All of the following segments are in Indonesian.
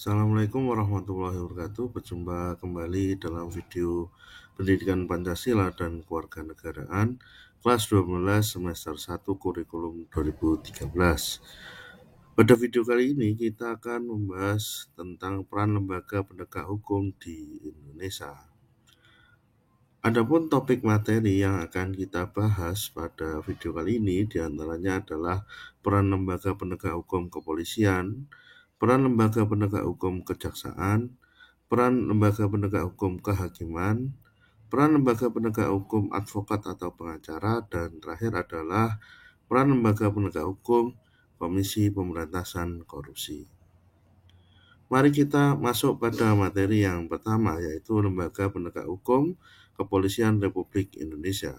Assalamualaikum warahmatullahi wabarakatuh. Berjumpa kembali dalam video Pendidikan Pancasila dan Kewarganegaraan kelas 12 semester 1 kurikulum 2013. Pada video kali ini kita akan membahas tentang peran lembaga penegak hukum di Indonesia. Adapun topik materi yang akan kita bahas pada video kali ini diantaranya adalah peran lembaga penegak hukum kepolisian, peran lembaga penegak hukum kejaksaan, peran lembaga penegak hukum kehakiman, peran lembaga penegak hukum advokat atau pengacara, dan terakhir adalah peran lembaga penegak hukum Komisi Pemberantasan Korupsi. Mari kita masuk pada materi yang pertama, yaitu Lembaga Penegak Hukum Kepolisian Republik Indonesia.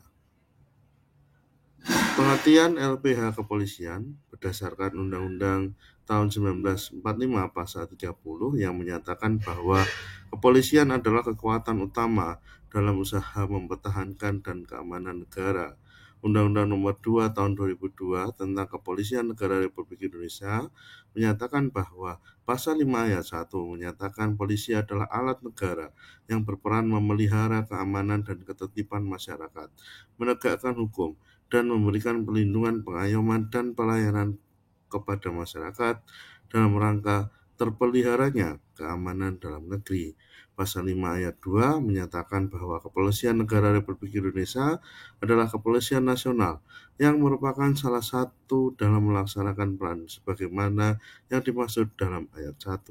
Pengertian LPH Kepolisian berdasarkan Undang-Undang tahun 1945 pasal 30 yang menyatakan bahwa kepolisian adalah kekuatan utama dalam usaha mempertahankan dan keamanan negara. Undang-Undang Nomor 2 Tahun 2002 tentang Kepolisian Negara Republik Indonesia menyatakan bahwa Pasal 5 ayat 1 menyatakan polisi adalah alat negara yang berperan memelihara keamanan dan ketertiban masyarakat, menegakkan hukum, dan memberikan perlindungan, pengayoman, dan pelayanan kepada masyarakat dalam rangka terpeliharanya keamanan dalam negeri. Pasal 5 ayat 2 menyatakan bahwa Kepolisian Negara Republik Indonesia adalah kepolisian nasional yang merupakan salah satu dalam melaksanakan peran sebagaimana yang dimaksud dalam ayat 1.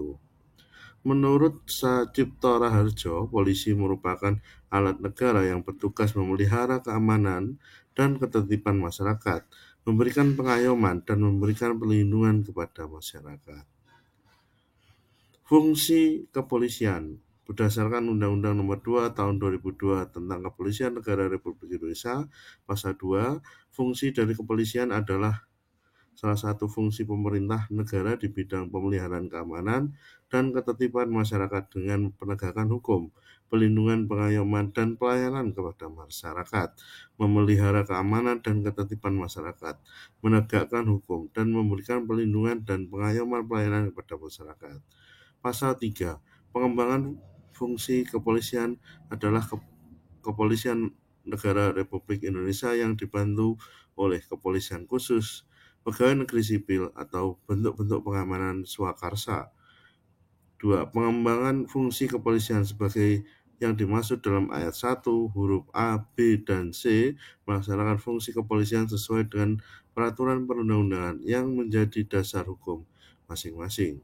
Menurut Sacipto Raharjo, polisi merupakan alat negara yang bertugas memelihara keamanan dan ketertiban masyarakat, memberikan pengayoman, dan memberikan perlindungan kepada masyarakat. Fungsi kepolisian berdasarkan Undang-Undang Nomor 2 Tahun 2002 tentang Kepolisian Negara Republik Indonesia, Pasal 2, fungsi dari kepolisian adalah salah satu fungsi pemerintah negara di bidang pemeliharaan keamanan dan ketertiban masyarakat dengan penegakan hukum, perlindungan, pengayoman, dan pelayanan kepada masyarakat, memelihara keamanan dan ketertiban masyarakat, menegakkan hukum, dan memberikan perlindungan dan pengayoman pelayanan kepada masyarakat. Pasal 3. Pengembangan fungsi kepolisian adalah Kepolisian Negara Republik Indonesia yang dibantu oleh kepolisian khusus, pegawai negeri sipil, atau bentuk-bentuk pengamanan swakarsa. 2. Pengembangan fungsi kepolisian sebagai yang dimaksud dalam ayat 1, huruf A, B, dan C, melaksanakan fungsi kepolisian sesuai dengan peraturan perundang-undangan yang menjadi dasar hukum masing-masing.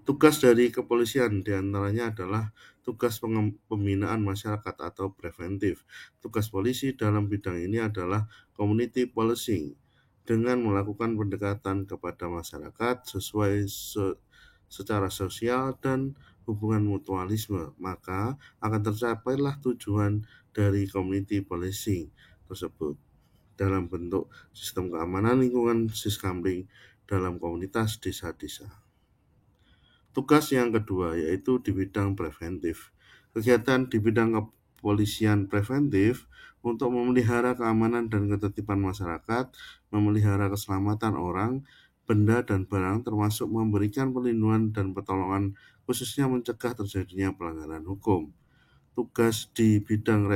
Tugas dari kepolisian diantaranya adalah tugas pembinaan masyarakat atau preventif. Tugas polisi dalam bidang ini adalah community policing, dengan melakukan pendekatan kepada masyarakat sesuai secara sosial dan hubungan mutualisme, maka akan tercapailah tujuan dari community policing tersebut dalam bentuk sistem keamanan lingkungan Siskamling dalam komunitas desa-desa. Tugas yang kedua yaitu di bidang preventif. Kegiatan di bidang kepolisian preventif untuk memelihara keamanan dan ketertiban masyarakat, memelihara keselamatan orang, benda, dan barang, termasuk memberikan perlindungan dan pertolongan khususnya mencegah terjadinya pelanggaran hukum. Tugas di bidang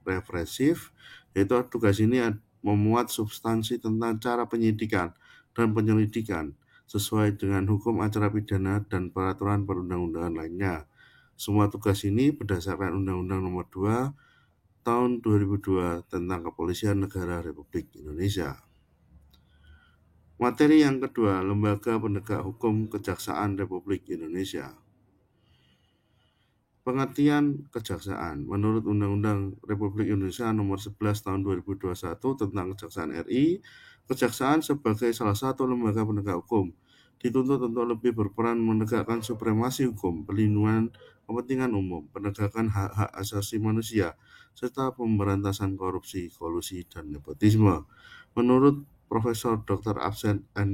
represif, yaitu tugas ini memuat substansi tentang cara penyidikan dan penyelidikan sesuai dengan hukum acara pidana dan peraturan perundang-undangan lainnya. Semua tugas ini berdasarkan Undang-Undang Nomor 2 Tahun 2002 tentang Kepolisian Negara Republik Indonesia. Materi yang kedua, Lembaga Penegak Hukum Kejaksaan Republik Indonesia. Pengertian kejaksaan menurut Undang-Undang Republik Indonesia Nomor 11 Tahun 2021 tentang Kejaksaan RI, kejaksaan sebagai salah satu lembaga penegak hukum dituntut untuk lebih berperan menegakkan supremasi hukum, perlindungan kepentingan umum, penegakan hak-hak asasi manusia, serta pemberantasan korupsi, kolusi, dan nepotisme. Menurut Profesor Dr. Absen N.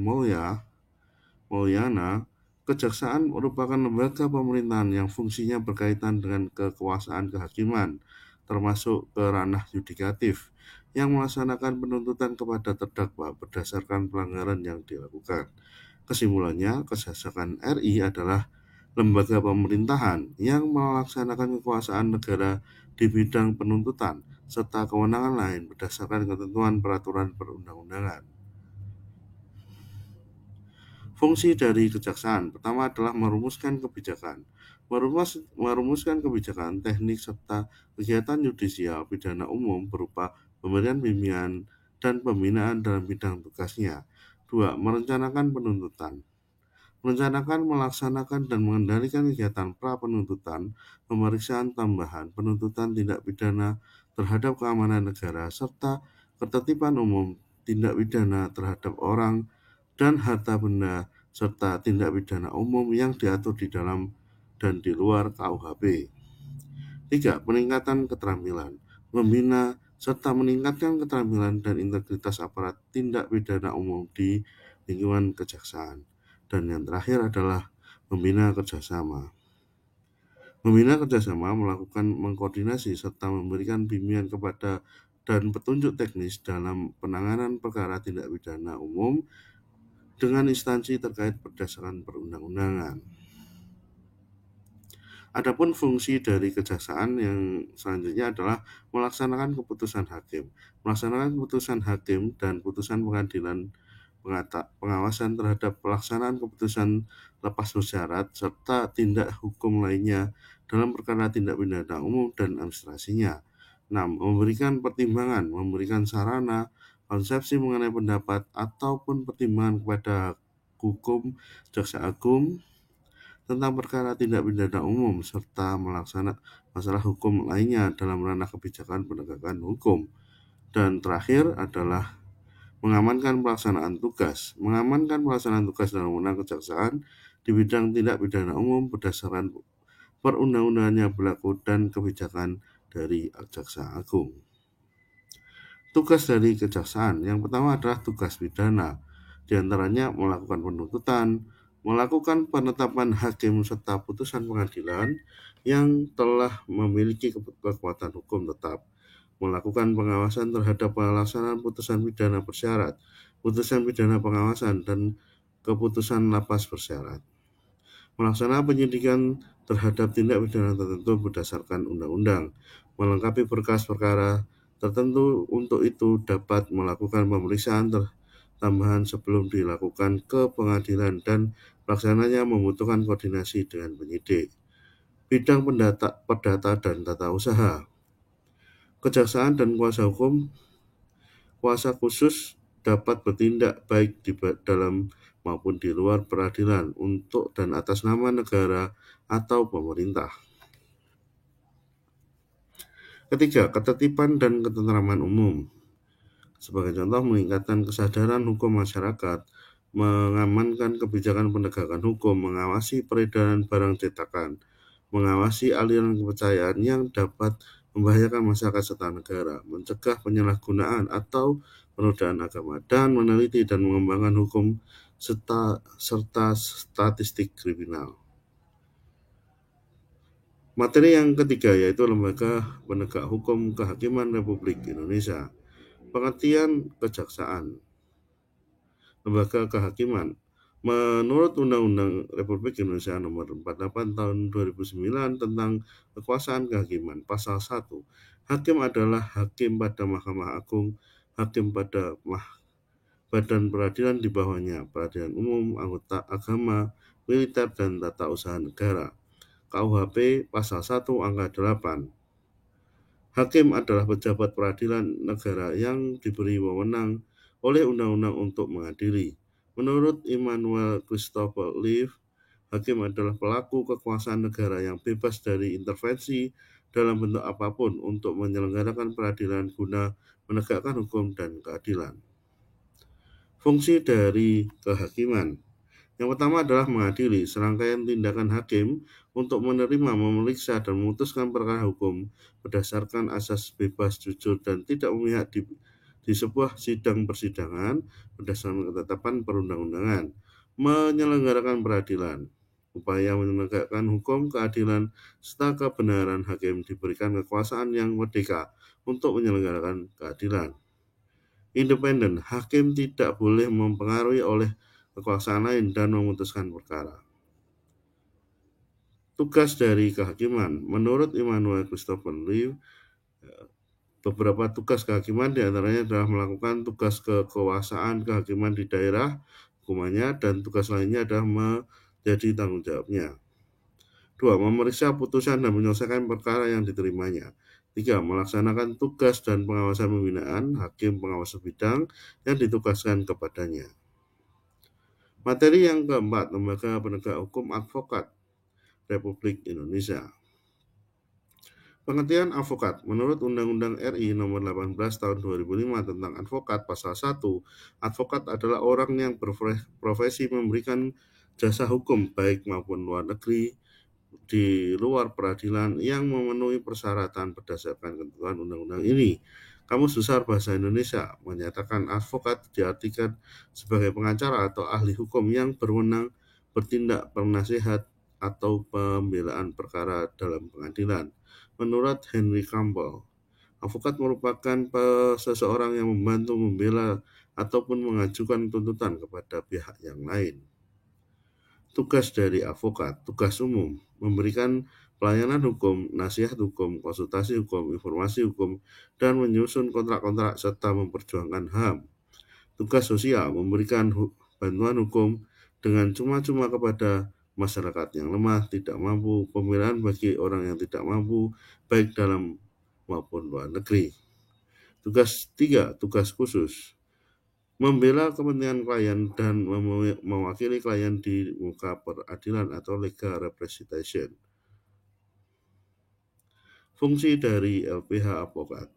Mulyana, kejaksaan merupakan lembaga pemerintahan yang fungsinya berkaitan dengan kekuasaan kehakiman, termasuk ke ranah yudikatif, yang melaksanakan penuntutan kepada terdakwa berdasarkan pelanggaran yang dilakukan. Kesimpulannya, Kejaksaan RI adalah lembaga pemerintahan yang melaksanakan kekuasaan negara di bidang penuntutan serta kewenangan lain berdasarkan ketentuan peraturan perundang-undangan. Fungsi dari kejaksaan pertama adalah merumuskan kebijakan. Merumuskan kebijakan, teknik, serta kegiatan yudisial pidana umum berupa pemberian bimbingan dan pembinaan dalam bidang tugasnya. Dua, merencanakan penuntutan. Merencanakan, melaksanakan, dan mengendalikan kegiatan pra-penuntutan, pemeriksaan tambahan, penuntutan tindak pidana terhadap keamanan negara, serta ketertiban umum, tindak pidana terhadap orang dan harta benda, serta tindak pidana umum yang diatur di dalam dan di luar KUHP. 3. Peningkatan keterampilan, membina serta meningkatkan keterampilan dan integritas aparat tindak pidana umum di lingkungan kejaksaan. Dan yang terakhir adalah membina kerjasama. Membina kerjasama melakukan mengkoordinasi serta memberikan bimbingan kepada dan petunjuk teknis dalam penanganan perkara tindak pidana umum dengan instansi terkait berdasarkan perundang-undangan. Adapun fungsi dari kejaksaan yang selanjutnya adalah melaksanakan keputusan hakim. Melaksanakan keputusan hakim dan putusan pengadilan pengawasan terhadap pelaksanaan keputusan lepas bersyarat serta tindak hukum lainnya dalam perkara tindak pidana umum dan administrasinya. 6. Memberikan pertimbangan, memberikan sarana, konsepsi mengenai pendapat ataupun pertimbangan kepada hukum, jaksa agung, tentang perkara tindak pidana umum serta melaksanakan masalah hukum lainnya dalam ranah kebijakan penegakan hukum. Dan terakhir adalah mengamankan pelaksanaan tugas. Mengamankan pelaksanaan tugas dalam wewenang kejaksaan di bidang tindak pidana umum berdasarkan perundang-undangan yang berlaku dan kebijakan dari Jaksa Agung. Tugas dari kejaksaan yang pertama adalah tugas pidana, di antaranya melakukan penuntutan, melakukan penetapan hakim serta putusan pengadilan yang telah memiliki kekuatan hukum tetap, melakukan pengawasan terhadap pelaksanaan putusan pidana bersyarat, putusan pidana pengawasan, dan keputusan lapas bersyarat, melaksanakan penyidikan terhadap tindak pidana tertentu berdasarkan undang-undang, melengkapi berkas perkara tertentu untuk itu dapat melakukan pemeriksaan tambahan sebelum dilakukan ke pengadilan dan pelaksananya membutuhkan koordinasi dengan penyidik. Bidang perdata dan tata usaha. Kejaksaan dan kuasa khusus dapat bertindak baik di dalam maupun di luar peradilan untuk dan atas nama negara atau pemerintah. Ketiga, ketertiban dan ketentraman umum. Sebagai contoh, meningkatkan kesadaran hukum masyarakat, mengamankan kebijakan penegakan hukum, mengawasi peredaran barang cetakan, mengawasi aliran kepercayaan yang dapat membahayakan masyarakat serta negara, mencegah penyalahgunaan atau penodaan agama, dan meneliti dan mengembangkan hukum serta statistik kriminal. Materi yang ketiga yaitu Lembaga Penegak Hukum Kehakiman Republik Indonesia. Pengertian kejaksaan. Lembaga kehakiman. Menurut Undang-Undang Republik Indonesia Nomor 48 Tahun 2009 tentang Kekuasaan Kehakiman, Pasal 1, hakim adalah hakim pada Mahkamah Agung, hakim pada badan peradilan di bawahnya, peradilan umum, anggota agama, militer, dan tata usaha negara. KUHP Pasal 1 Angka 8. Hakim adalah pejabat peradilan negara yang diberi wewenang oleh undang-undang untuk mengadili. Menurut Immanuel Christopher Leaf, hakim adalah pelaku kekuasaan negara yang bebas dari intervensi dalam bentuk apapun untuk menyelenggarakan peradilan guna menegakkan hukum dan keadilan. Fungsi dari kehakiman. Yang pertama adalah mengadili, serangkaian tindakan hakim untuk menerima, memeriksa, dan memutuskan perkara hukum berdasarkan asas bebas, jujur, dan tidak memihak di sebuah sidang persidangan berdasarkan ketetapan perundang-undangan. Menyelenggarakan peradilan, upaya menegakkan hukum, keadilan, serta kebenaran hakim diberikan kekuasaan yang merdeka untuk menyelenggarakan keadilan. Independen, hakim tidak boleh mempengaruhi oleh kekuasaan lain dan memutuskan perkara. Tugas dari kehakiman. Menurut Immanuel Christopher Lee, beberapa tugas kehakiman diantaranya adalah melakukan tugas kekuasaan kehakiman di daerah hukumannya, dan tugas lainnya adalah menjadi tanggung jawabnya. 2. Memeriksa putusan dan menyelesaikan perkara yang diterimanya. 3. Melaksanakan tugas dan pengawasan pembinaan hakim pengawas bidang yang ditugaskan kepadanya. Materi yang keempat, lembaga penegak hukum advokat Republik Indonesia. Pengertian advokat. Menurut Undang-Undang RI Nomor 18 Tahun 2005 tentang advokat, Pasal 1, advokat adalah orang yang berprofesi memberikan jasa hukum baik maupun luar negeri di luar peradilan yang memenuhi persyaratan berdasarkan ketentuan undang-undang ini. Kamus Besar Bahasa Indonesia menyatakan advokat diartikan sebagai pengacara atau ahli hukum yang berwenang bertindak penasihat atau pembelaan perkara dalam pengadilan. Menurut Henry Campbell, advokat merupakan seseorang yang membantu membela ataupun mengajukan tuntutan kepada pihak yang lain. Tugas dari advokat, tugas umum, memberikan pelayanan hukum, nasihat hukum, konsultasi hukum, informasi hukum, dan menyusun kontrak-kontrak serta memperjuangkan HAM. Tugas sosial, memberikan bantuan hukum dengan cuma-cuma kepada masyarakat yang lemah, tidak mampu, pembelaan bagi orang yang tidak mampu, baik dalam maupun luar negeri. Tugas 3, tugas khusus, membela kepentingan klien dan mewakili klien di muka peradilan atau legal representation. Fungsi dari LPH advokat.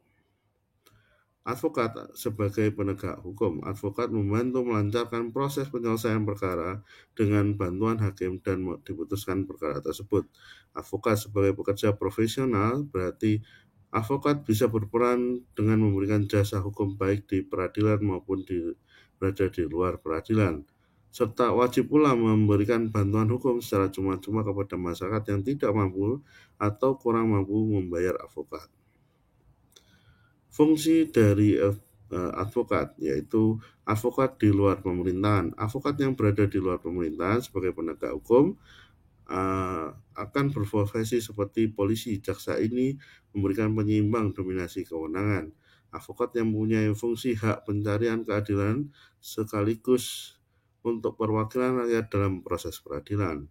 Advokat sebagai penegak hukum. Advokat membantu melancarkan proses penyelesaian perkara dengan bantuan hakim dan diputuskan perkara tersebut. Advokat sebagai pekerja profesional berarti advokat bisa berperan dengan memberikan jasa hukum baik di peradilan maupun berada di luar peradilan, serta wajib pula memberikan bantuan hukum secara cuma-cuma kepada masyarakat yang tidak mampu atau kurang mampu membayar advokat. Fungsi dari advokat yaitu advokat di luar pemerintahan. Advokat yang berada di luar pemerintahan sebagai penegak hukum akan berprofesi seperti polisi. Jaksa ini memberikan penyeimbang dominasi kewenangan. Advokat yang mempunyai fungsi hak pencarian keadilan sekaligus untuk perwakilan rakyat dalam proses peradilan.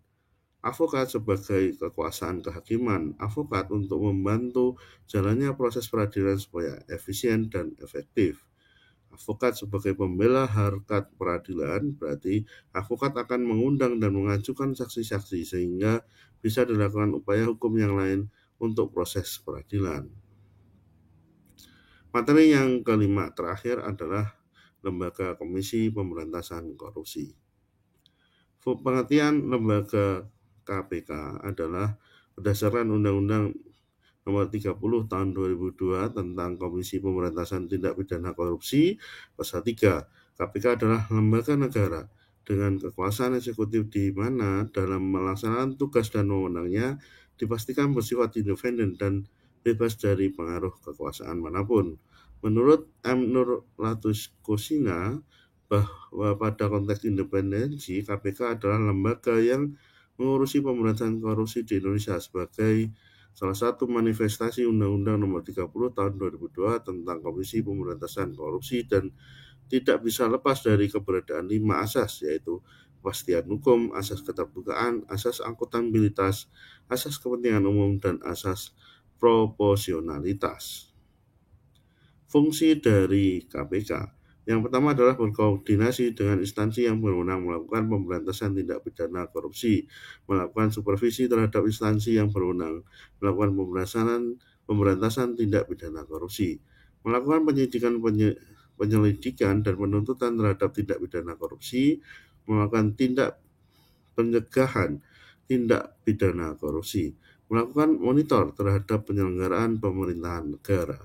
Advokat sebagai kekuasaan kehakiman. Advokat untuk membantu jalannya proses peradilan supaya efisien dan efektif. Advokat sebagai pembela harkat peradilan, berarti advokat akan mengundang dan mengajukan saksi-saksi sehingga bisa dilakukan upaya hukum yang lain untuk proses peradilan. Materi yang kelima terakhir adalah Lembaga Komisi Pemberantasan Korupsi. Pengertian lembaga KPK adalah berdasarkan Undang-Undang Nomor 30 Tahun 2002 tentang Komisi Pemberantasan Tindak Pidana Korupsi. Pasal 3, KPK adalah lembaga negara dengan kekuasaan eksekutif di mana dalam melaksanakan tugas dan wewenangnya dipastikan bersifat independen dan bebas dari pengaruh kekuasaan manapun. Menurut M. Nur Latus Kosina, bahwa pada konteks independensi, KPK adalah lembaga yang mengurusi pemberantasan korupsi di Indonesia sebagai salah satu manifestasi Undang-Undang Nomor 30 Tahun 2002 tentang Komisi Pemberantasan Korupsi dan tidak bisa lepas dari keberadaan 5 asas, yaitu kepastian hukum, asas keterbukaan, asas akuntabilitas, asas kepentingan umum, dan asas proporsionalitas. Fungsi dari KPK. Yang pertama adalah berkoordinasi dengan instansi yang berwenang melakukan pemberantasan tindak pidana korupsi, melakukan supervisi terhadap instansi yang berwenang melakukan pemberantasan tindak pidana korupsi, melakukan penyelidikan dan penuntutan terhadap tindak pidana korupsi, melakukan tindak pencegahan tindak pidana korupsi, melakukan monitor terhadap penyelenggaraan pemerintahan negara.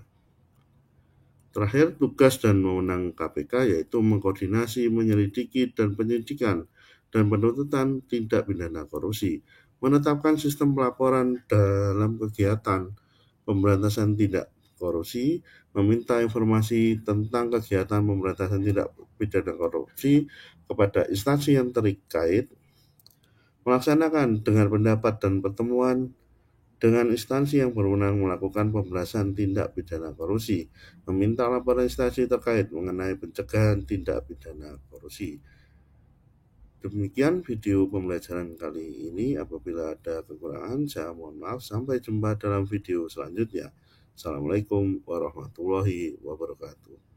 Terakhir, tugas dan wewenang KPK yaitu mengkoordinasi, menyelidiki, dan penyidikan dan penuntutan tindak pidana korupsi, menetapkan sistem pelaporan dalam kegiatan pemberantasan tindak korupsi, meminta informasi tentang kegiatan pemberantasan tindak pidana korupsi kepada instansi yang terkait, melaksanakan dengar pendapat dan pertemuan dengan instansi yang berwenang melakukan pemberantasan tindak pidana korupsi, meminta laporan instansi terkait mengenai pencegahan tindak pidana korupsi. Demikian video pembelajaran kali ini. Apabila ada kekurangan, saya mohon maaf. Sampai jumpa dalam video selanjutnya. Assalamualaikum warahmatullahi wabarakatuh.